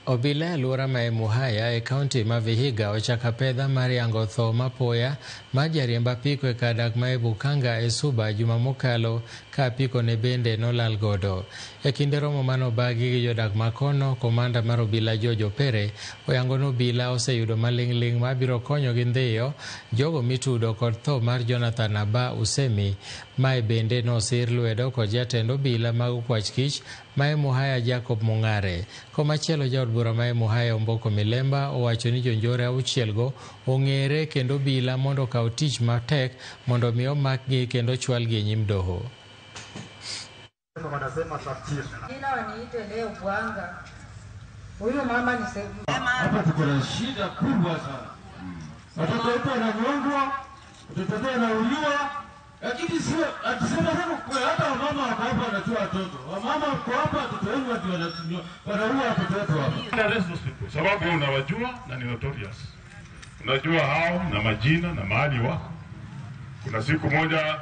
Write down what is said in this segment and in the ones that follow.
Obila alwora ma Muhaya e kaunti ma Vihiga ochaka pedha mar yango tho mapoya ma jariemb apiko e kadak ma Bukanga e Suba juma mokalo ka apiko ne bende nolal godo. E kinde romo manobagi gi jodak makono, komanda mar obila George Opere oyango no obila oseyudo maling'ling ma biro konyo gi ndhiyo jogo mitudo kod tho mar Jonathan Aba Usemi ma bende nosir lwedo kod jatend obila mag Okwach Kich ma Muhaya Jacob Mung'are. Komachielo jaod bura ma Muhaya Omboko Milemba owacho ni jonjore auchielgo ong'ere kendo obila mondo kaw tich matek mondo mi omakgi kendo chwalgi e nyim doho. Huyu mama ni hapa tuko na shida kubwa sana. Watoto wetu wananyongwa, watoto wetu wanauliwa, lakini sio atusema sana kwa hata wamama wako hapa wanatoa watoto. Wamama wako hapa watoto wenu wanaua watoto wetu hapa. Sababu unawajua na ni notorious. Unajua hao na majina na mahali wako. Kuna siku moja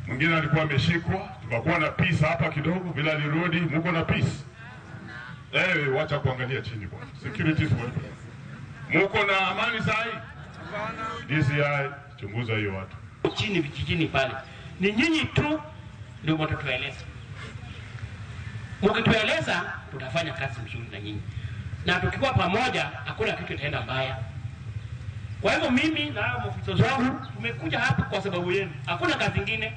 mwingine alikuwa ameshikwa, tukakuwa na peace hapa kidogo, bila alirudi, mko na peace. Wacha kuangalia chini bwana. Security is well. Muko na amani sahi? DCI chunguza hiyo watu. Chini vijijini pale. Ni nyinyi tu ndio mtatueleza. Mkitueleza tutafanya kazi mzuri na nyinyi. Na tukiwa pamoja hakuna kitu kitaenda mbaya. Kwa hivyo mimi na maafisa wangu tumekuja hapa kwa sababu yenu. Hakuna kazi nyingine.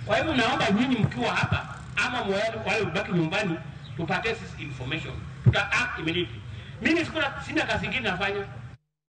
Kwa hivyo naomba nyinyi mkiwa hapa ama wale ubaki nyumbani tupate information. Tuta act immediately. Mimi sina kazi nyingine nafanya.